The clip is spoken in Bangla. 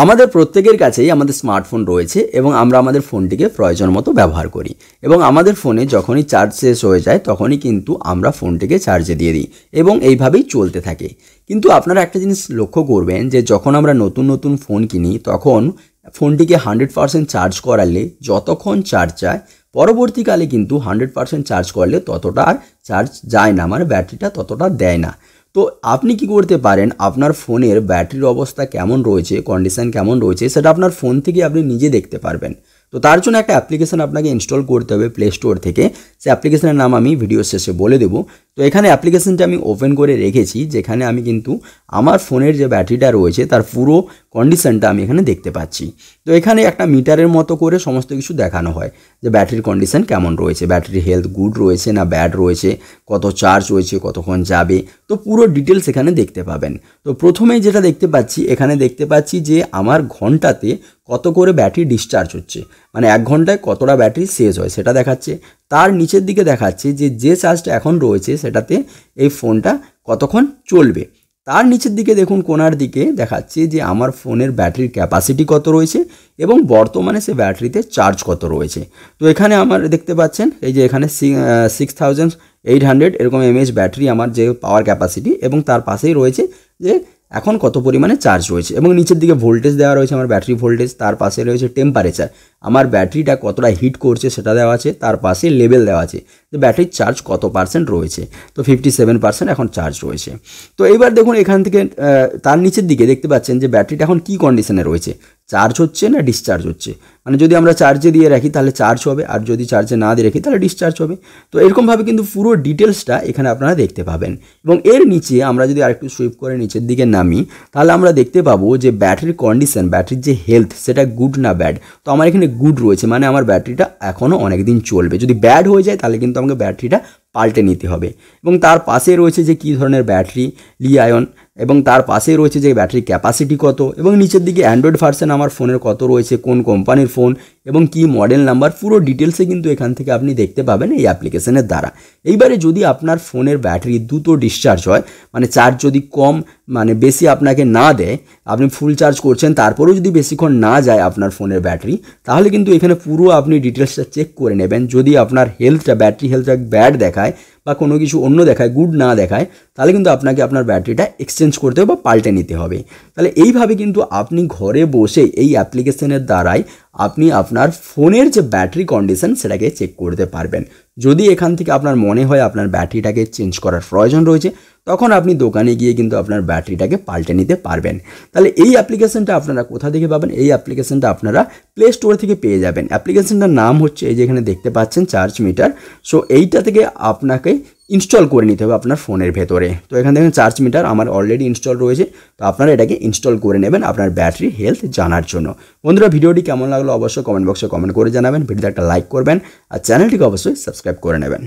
আমাদের প্রত্যেকের কাছেই আমাদের স্মার্টফোন রয়েছে এবং আমরা আমাদের ফোনটিকে প্রয়োজন মতো ব্যবহার করি এবং আমাদের ফোনে যখনই চার্জ শেষ হয়ে যায় তখনই কিন্তু আমরা ফোনটিকে চার্জে দিয়ে দিই এবং এইভাবেই চলতে থাকে। কিন্তু আপনারা একটা জিনিস লক্ষ্য করবেন যে যখন আমরা নতুন নতুন ফোন কিনি তখন ফোনটিকে 100% চার্জ করালে যতক্ষণ চার্জ যায়, পরবর্তীকালে কিন্তু 100% চার্জ করলে ততটা আর চার্জ যায় না, মানে ব্যাটারিটা ততটা দেয় না। তো আপনি কি করতে পারেন, আপনার ফোনের ব্যাটারির অবস্থা কেমন রয়েছে, কন্ডিশন কেমন রয়েছে, সেটা আপনার ফোন থেকে আপনি নিজে দেখতে পারবেন। তো তার জন্য একটা অ্যাপ্লিকেশন আপনাকে ইনস্টল করতে হবে প্লে স্টোর থেকে। সেই অ্যাপ্লিকেশনের নাম আমি ভিডিও শেষে বলে দেবো। তো এখানে অ্যাপ্লিকেশনটা আমি ওপেন করে রেখেছি, যেখানে আমি কিন্তু আমার ফোনের যে ব্যাটারিটা রয়েছে তার পুরো কন্ডিশনটা আমি এখানে দেখতে পাচ্ছি। তো এখানে একটা মিটারের মতো করে সমস্ত কিছু দেখানো হয় যে ব্যাটারির কন্ডিশন কেমন রয়েছে, ব্যাটারির হেলথ গুড রয়েছে না ব্যাড রয়েছে, কত চার্জ রয়েছে, কতক্ষণ যাবে, তো পুরো ডিটেলস এখানে দেখতে পাবেন। তো প্রথমেই যেটা দেখতে পাচ্ছি, এখানে দেখতে পাচ্ছি যে আমার ঘন্টাতে কত করে ব্যাটারি ডিসচার্জ হচ্ছে, মানে 1 ঘন্টায় কতটা ব্যাটারি শেষ হয় সেটা দেখাচ্ছে। তার নিচের দিকে দেখাচ্ছে যে চার্জটা এখন রয়েছে সেটাতে এই ফোনটা কতক্ষণ চলবে। তার নিচের দিকে দেখুন কোণার দিকে দেখাচ্ছে যে আমার ফোনের ব্যাটারির ক্যাপাসিটি কত রয়েছে এবং বর্তমানে সে ব্যাটারিতে চার্জ কত রয়েছে। তো এখানে আমার দেখতে পাচ্ছেন এই যে এখানে 6800 এরকম এমএএইচ ব্যাটারি আমার যে পাওয়ার ক্যাপাসিটি, এবং তার পাশেই রয়েছে যে এখন কত পরিমাণে চার্জ রয়েছে, এবং নিচের দিকে ভোল্টেজ দেওয়া রয়েছে আমার ব্যাটারি ভোল্টেজ, তার পাশে রয়েছে টেম্পারেচার, আমার ব্যাটারিটা কতটা হিট করছে সেটা দেওয়া আছে, তার পাশে লেভেল দেওয়া আছে যে ব্যাটারির চার্জ কত পার্সেন্ট রয়েছে। তো 57% এখন চার্জ রয়েছে। তো এইবার দেখুন এখান থেকে তার নিচের দিকে দেখতে পাচ্ছেন যে ব্যাটারিটা এখন কী কন্ডিশনে রয়েছে, চার্জ হচ্ছে না ডিসচার্জ হচ্ছে, মানে যদি আমরা চার্জে দিয়ে রাখি তাহলে চার্জ হবে, আর যদি চার্জে না দিয়ে রাখি তাহলে ডিসচার্জ হবে। তো এরকমভাবে কিন্তু পুরো ডিটেলসটা এখানে আপনারা দেখতে পাবেন। এবং এর নিচে আমরা যদি আরেকটু সুইপ করে নিচের দিকে নামি তাহলে আমরা দেখতে পাবো যে ব্যাটারির কন্ডিশন, ব্যাটারির যে হেলথ সেটা গুড না ব্যাড। তো আমার এখানে গুড রয়েছে, মানে আমার ব্যাটারিটা এখনও অনেক দিন চলবে। যদি ব্যাড হয়ে যায় তাহলে কিন্তু আমাকে ব্যাটারিটা পাল্টে নিতে হবে। এবং তার পাশে রয়েছে যে কী ধরনের ব্যাটারি, লি আয়ন, এবং তার পাশে রয়েছে যে ব্যাটারি ক্যাপাসিটি কত, এবং নিচের দিকে অ্যান্ড্রয়েড ভার্সন আমার ফোনের কত রয়েছে, কোন কোম্পানির ফোন এবং কি মডেল নাম্বার, পুরো ডিটেলসে কিন্তু এখান থেকে আপনি দেখতে পাবেন এই অ্যাপ্লিকেশনের দ্বারা। এইবারে যদি আপনার ফোনের ব্যাটারি দ্রুত ডিসচার্জ হয়, মানে চার্জ যদি কম মানে বেশি আপনাকে না দেয়, আপনি ফুল চার্জ করছেন তারপরেও যদি বেশিক্ষণ না যায় আপনার ফোনের ব্যাটারি, তাহলে কিন্তু এখানে পুরো আপনি ডিটেলসটা চেক করে নেবেন। যদি আপনার হেলথটা, ব্যাটারি হেলথটা ব্যাড দেখায় বা কোনো কিছু অন্য দেখায়, গুড না দেখায়, তাহলে কিন্তু আপনাকে আপনার ব্যাটারিটা এক্সচেঞ্জ করতে হবে বা পাল্টে নিতে হবে। তাহলে এইভাবে কিন্তু আপনি ঘরে বসে এই অ্যাপ্লিকেশনের দ্বারাই আপনি আপনার ফোনের যে ব্যাটারি কন্ডিশন সেটাকে চেক করতে পারবেন। যদি এখান থেকে আপনার মনে হয় আপনার ব্যাটারিটাকে চেঞ্জ করার প্রয়োজন রয়েছে, তখন আপনি দোকানে গিয়ে কিন্তু আপনার ব্যাটারিটাকে পাল্টে নিতে পারবেন। তাহলে এই অ্যাপ্লিকেশনটা আপনারা কোথা থেকে পাবেন? এই অ্যাপ্লিকেশনটা আপনারা প্লে স্টোর থেকে পেয়ে যাবেন। অ্যাপ্লিকেশনটার নাম হচ্ছে এই যে এখানে দেখতে পাচ্ছেন চার্জ মিটার। সো এইটা থেকে আপনাকে ইনস্টল করে নিতে হবে আপনার ফোনের ভেতরে। তো এখানে দেখেন চার্জ মিটার আমার অলরেডি ইনস্টল রয়েছে, তো আপনারা এটাকে ইনস্টল করে নেবেন আপনার ব্যাটারি হেলথ জানার জন্য। বন্ধুরা, ভিডিওটি কেমন লাগলো অবশ্যই কমেন্ট বক্সে কমেন্ট করে জানাবেন, ভিডিওতে একটা লাইক করবেন আর চ্যানেলটিকে অবশ্যই সাবস্ক্রাইব করে নেবেন।